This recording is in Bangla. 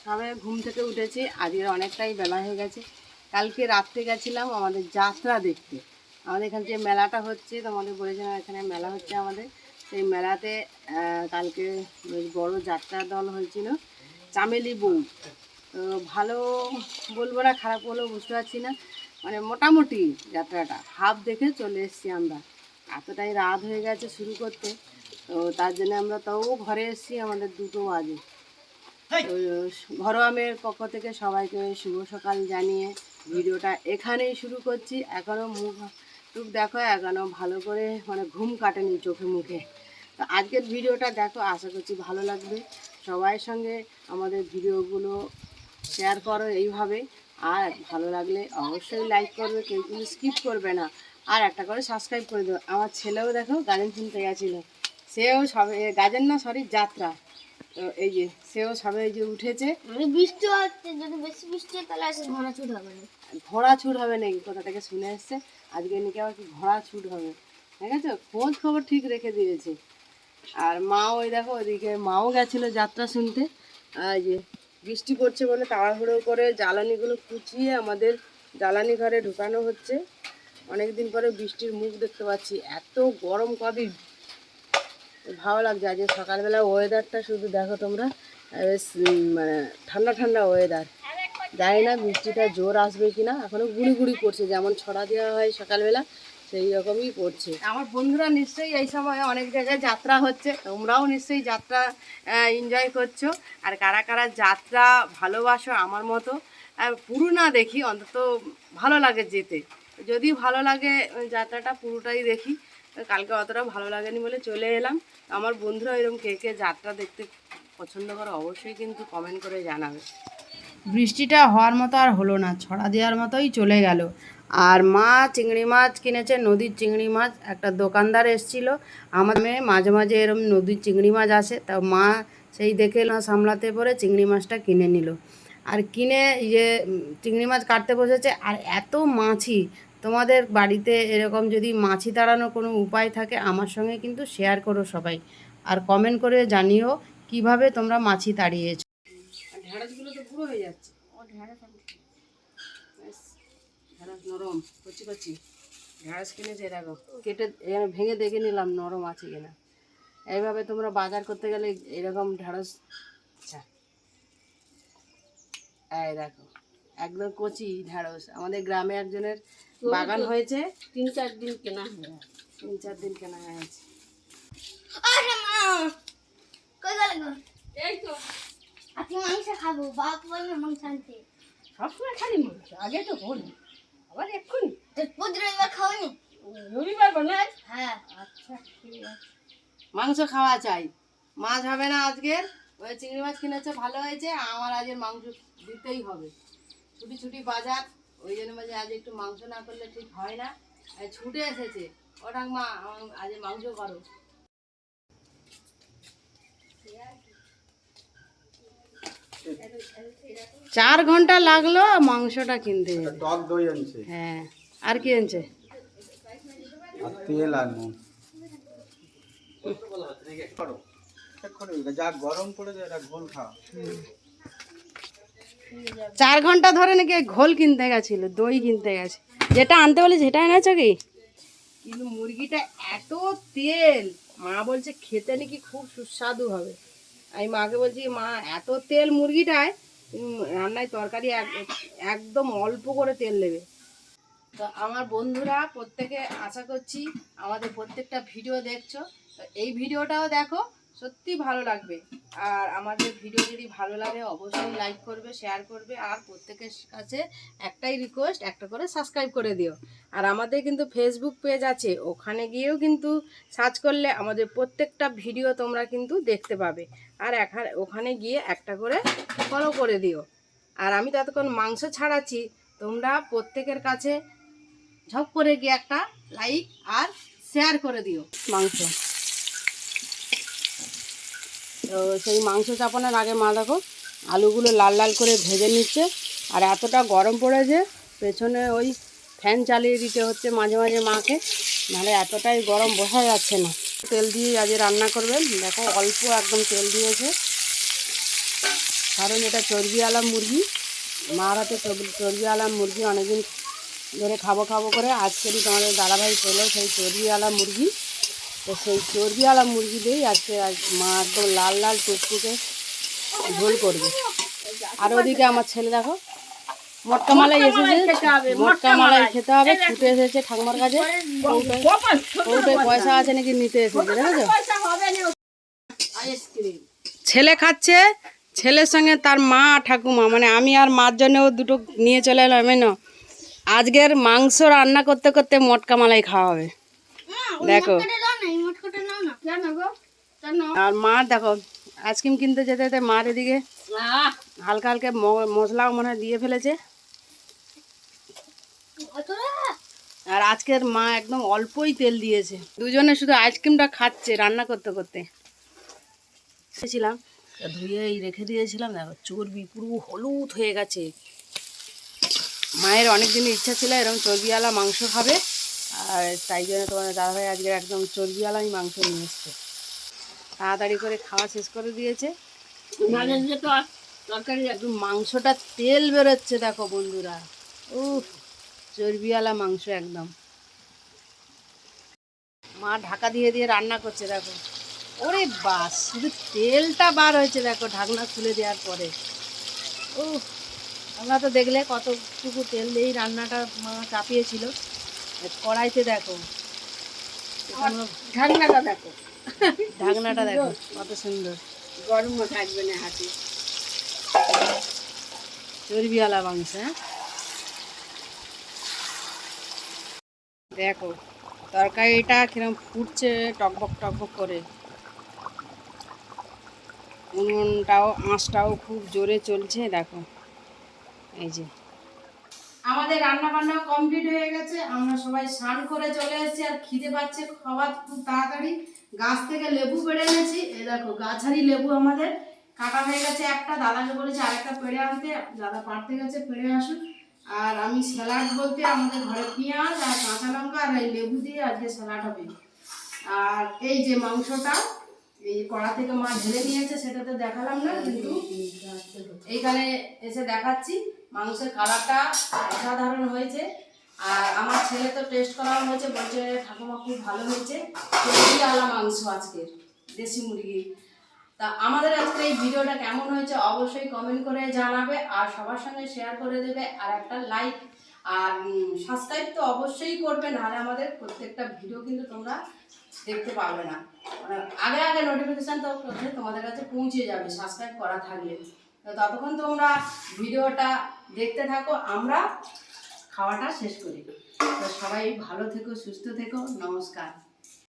সবে ঘুম থেকে উঠেছি, আজকের অনেকটাই বেলা হয়ে গেছে। কালকে রাত্রে গেছিলাম আমাদের যাত্রা দেখতে। আমাদের এখানে যে মেলাটা হচ্ছে, তোমাদের বলেছিলাম এখানে মেলা হচ্ছে আমাদের, সেই মেলাতে কালকে বেশ বড় যাত্রা দল হয়েছিল, চামেলি বউ। তো ভালো বলবো না, খারাপ বলবো বুঝতে পারছি না, মানে মোটামুটি যাত্রাটা হাফ দেখে চলে এসেছি আমরা। এতটাই রাত হয়ে গেছে শুরু করতে, তো তার জন্য আমরা তাও ঘরে এসেছি আমাদের 2টো বাজে। তো ঘরোয়া মেয়ের পক্ষ থেকে সবাইকে শুভ সকাল জানিয়ে ভিডিওটা এখানেই শুরু করছি। এখনও মুখ দেখো, এখনও ভালো করে মানে ঘুম কাটেনি চোখে মুখে। তো আজকের ভিডিওটা দেখো, আশা করছি ভালো লাগবে। সবার সঙ্গে আমাদের ভিডিওগুলো শেয়ার করো এইভাবে, আর ভালো লাগলে অবশ্যই লাইক করবে, কেউ কিন্তু স্কিপ করবে না, আর একটা করে সাবস্ক্রাইব করে দেবো। আমার ছেলেও দেখো গাজন শুনতে গেছিলো, সেও সবে গাজন না সরি যাত্রা, তো এই যে সেও সবে এই যে উঠেছে। বৃষ্টি হচ্ছে, যদি বেশি বৃষ্টি হয় তাহলে আসে ঘোড়া ছুট হবে না। ঘোড়া ছুট হবে নাকি, কোথা থেকে শুনে এসছে আজকে নাকি আবার কি ঘোড়া ছুট হবে, ঠিক আছে, খোঁজ খবর ঠিক রেখে দিয়েছে। আর মাও ওই দেখো ওইদিকে মাও গেছিলো যাত্রা শুনতে। আর এই যে বৃষ্টি পড়ছে বলে তাড়াহুড়ো করে জ্বালানিগুলো কুচিয়ে আমাদের জ্বালানি ঘরে ঢুকানো হচ্ছে। অনেক দিন পরে বৃষ্টির মুখ দেখতে পাচ্ছি, এত গরম কদিন ভালো লাগছে। আজকে সকালবেলা ওয়েদারটা শুধু দেখো তোমরা, বেশ মানে ঠান্ডা ঠান্ডা ওয়েদার। জানি না বৃষ্টিটা জোর আসবে কি না, এখনও গুঁড়ি গুঁড়ি পড়ছে, যেমন ছড়া দেওয়া হয় সকালবেলা সেই রকমই পড়ছে। আমার বন্ধুরা নিশ্চয়ই এই সময় অনেক জায়গায় যাত্রা হচ্ছে, তোমরাও নিশ্চয়ই যাত্রা এনজয় করছো। আর কারা কারা যাত্রা ভালোবাসো আমার মতো, পুরো না দেখি অন্তত ভালো লাগে যেতে, যদি ভালো লাগে যাত্রাটা পুরোটাই দেখি। কালকে অতটা ভালো লাগেনি বলে চলে এলাম। আমার বন্ধুরা এরকম কে কে যাত্রা দেখতে পছন্দ করে অবশ্যই কিন্তু কমেন্ট করে জানাবে। বৃষ্টিটা হওয়ার মতো আর হলো না, ছড়া দেওয়ার মতোই চলে গেল। আর মা চিংড়ি মাছ কিনেছে, নদীর চিংড়ি মাছ। একটা দোকানদার এসেছিলো, আমার মেয়ে মাঝে মাঝে এরকম নদীর চিংড়ি মাছ আসে, তা মা সেই দেখে না সামলাতে পরে চিংড়ি মাছটা কিনে নিল। আর কিনে যে চিংড়ি মাছ কাটতে বসেছে, আর এত মাছি। তোমাদের বাড়িতে এরকম যদি মাছি তাড়ানোর কোনো উপায় থাকে আমার সঙ্গে কিন্তু শেয়ার করো সবাই, আর কমেন্ট করে জানিও কিভাবে তোমরা মাছি তাড়িয়েছো। ঢেঁড়সগুলো তো পুরো হয়ে যাচ্ছে, ঢেঁড়স নরম কচি কচি ঢেঁড়স কিনেছে, দেখো কেটে এখানে ভেঙে দেখে নিলাম নরম আছে কিনা। এইভাবে তোমরা বাজার করতে গেলে এরকম ঢেঁড়স, আচ্ছা এই দেখো একদম কচি ঢেঁড়স। আমাদের গ্রামে একজনের বাগান হয়েছে, 3-4 দিন কেনা হয়। 3-4 দিন কেনা হয়েছে। আরে মা কই গেল গো? এই তো আজকে মাংস খাবো, বাপ বলল মাংস আনতে। সবসময় খালি মাংস, আগে তো বলি আবার এক্ষুনি। তো রবিবার খাওনি? রবিবার বানাই? হ্যাঁ। আচ্ছা ঠিক আছে, মাংস খাওয়া চাই। মাছ হবে না আজকের, ওই চিংড়ি মাছ কিনেছে ভালো হয়েছে, আমার আজকে মাংস দিতেই হবে। ছুটি ছুটি বাজার, ওই জন্য মাঝে আজ একটু মাংস না করলে ঠিক হয় না। ছুটে এসেছে, ও ঠাকমা আজ মাংস করো। 4 ঘন্টা লাগলো মাংসটা কিনতে। টক দই আনছে, হ্যাঁ, আর কি আনছে? আর তেল আর নুন। যা গরম পড়েছে এটা ঘোল খাওয়া। 4 ঘন্টা ধরে নাকি ঘোল কিনতে গেছিল, দই কিনতে গেছে, যেটা আনতে বলে সেটা এনেছো কি? কিন্তু মুরগিটা এত তেল, মা বলছে খেতে নাকি খুব সুস্বাদু হবে। আমি মাকে বলছি মা এত তেল মুরগিটায়, রান্নায় তরকারি একদম অল্প করে তেল দেবে। তো আমার বন্ধুরা প্রত্যেকে আশা করছি আমাদের প্রত্যেকটা ভিডিও দেখছো, তো এই ভিডিওটাও দেখো, সত্যি ভালো লাগবে। আর আমাদের ভিডিও যদি ভালো লাগে অবশ্যই লাইক করবে, শেয়ার করবে, আর প্রত্যেকের কাছে একটাই রিকোয়েস্ট, একটা করে সাবস্ক্রাইব করে দিও। আর আমাদের কিন্তু ফেসবুক পেজ আছে, ওখানে গিয়েও কিন্তু সার্চ করলে আমাদের প্রত্যেকটা ভিডিও তোমরা কিন্তু দেখতে পাবে। আর ওখানে গিয়ে একটা করে ফলো করে দিও। আর আমি ততক্ষণ মাংস ছাড়াচ্ছি, তোমরা প্রত্যেকের কাছে ঝপ করে গিয়ে একটা লাইক আর শেয়ার করে দিও মাংস। তো সেই মাংস চাপানোর আগে মা দেখো আলুগুলো লাল লাল করে ভেজে নিচ্ছে। আর এতটা গরম পড়েছে, পেছনে ওই ফ্যান চালিয়ে দিতে হচ্ছে মাঝে মাঝে মাকে, নাহলে এতটাই গরম বোঝা যাচ্ছে না। তেল দিয়ে আজ রান্না করবেন, দেখো অল্প একদম তেল দিয়েছে। কারণ এটা চর্বিওয়ালা মুরগি, মার হাতে চর্বিওয়ালা মুরগি অনেকদিন ধরে খাবো খাবো করে আজকেরই তোমাদের দাদাভাই পেলো সেই চর্বিওয়ালা মুরগি। তো সেই চর্বিওয়ালা মুরগি দিয়েই আজকে মা একদম লাল লাল টুকটুকে ঝোল করবে। আর ওদিকে আমার ছেলে দেখো মটকা মালাই এসেছে, মটকা মালাই খেতে হবে, ছুটে এসেছে ঠাকুমার কাছে, ওটাই পয়সা আছে নাকি নিতে এসেছে, দেখেছো? ছেলে খাচ্ছে, ছেলের সঙ্গে তার মা ঠাকুমা, মানে আমি আর মার জন্যও দুটো নিয়ে চলে এলাম। না আজকের মাংস রান্না করতে করতে মটকা মালাই খাওয়া হবে, দেখো। আর মার দেখো আইসক্রিম কিনতে যেতে যেতে মার এদিকে হালকা হালকা মশলাও মনে হয় দিয়ে ফেলেছে। আর আজকের মা একদম অল্পই তেল দিয়েছে, দুজনে শুধু আইসক্রিমটা খাচ্ছে রান্না করতে করতে। ছিলাম ধুয়েই রেখে দিয়েছিলাম, দেখো চর্বি পুরো হলুদ হয়ে গেছে। মায়ের অনেক দিনের ইচ্ছা ছিল এরকম চর্বিওয়ালা মাংস খাবে, আর তাই জন্য তোমার দাদাভাই আজকে একদম চর্বিওয়ালাই মাংস নিয়ে এসছে। তাড়াতাড়ি করে খাওয়া শেষ করে দিয়েছে। একদম মাংসটা তেল বেরোচ্ছে দেখো বন্ধুরা, চর্বিওয়ালা মাংস একদম। মা ঢাকা দিয়ে দিয়ে রান্না করছে দেখো, ওরে বাস শুধু তেলটা বার হয়েছে দেখো ঢাকনা খুলে দেওয়ার পরে। আমরা তো দেখলে কতটুকু তেল দিয়েই রান্নাটা মা চাপিয়েছিল। কড়াইতে দেখো ঢাকনাটা দেখো, ঢাকনাটা দেখো কত সুন্দর, গরমও থাকবে না হাতে। চর্বিওয়ালা মাংস, হ্যাঁ দেখো তরকারিটা কিরম ফুটছে টকবক টকবক করে। উনুনটাও আঁচটাও খুব জোরে চলছে দেখো। এই যে আমাদের রান্না বান্না কমপ্লিট হয়ে গেছে, আমরা সবাই স্নান করে চলে এসেছি। আর খিদে পাচ্ছে খাবার খুব তাড়াতাড়ি। গাছ থেকে লেবু পেড়ে এনেছি, এই দেখো গাছারি লেবু আমাদের কাটা হয়ে গেছে একটা, দাদাকে বলেছে আরেকটা পেড়ে আনতে, দাদা পাড়তে গেছে, পেড়ে আসুন। আর আমি স্যালাড বলতে আমাদের ঘরে পেঁয়াজ আর কাঁচা লঙ্কা আর এই লেবু দিয়ে আজকে স্যালাড হবে। আর এই যে মাংসটা এই কড়া থেকে মা ঢেলে নিয়েছে, সেটা তো দেখালাম না, কিন্তু এইখানে এসে দেখাচ্ছি। মাংসের কালারটা অসাধারণ হয়েছে। আর আমার ছেলে তো টেস্ট করানো হয়েছে, বলছে ঠাকুমা খুব ভালো হয়েছে। চর্বিওয়ালা মাংস আজকের, দেশি মুরগি। তা আমাদের আজকে এই ভিডিওটা কেমন হয়েছে অবশ্যই কমেন্ট করে জানাবে, আর সবার সঙ্গে শেয়ার করে দেবে, আর একটা লাইক আর সাবস্ক্রাইব তো অবশ্যই করবে, নাহলে আমাদের প্রত্যেকটা ভিডিও কিন্তু তোমরা দেখতে পাবে না। মানে আগে আগে নোটিফিকেশান তো তোমাদের কাছে পৌঁছে যাবে সাবস্ক্রাইব করা থাকলে। তো ততক্ষণ তোমরা ভিডিওটা দেখতে থাকো, আমরা খাওয়াটা শেষ করি। তো সবাই ভালো থেকো, সুস্থ থেকো, নমস্কার।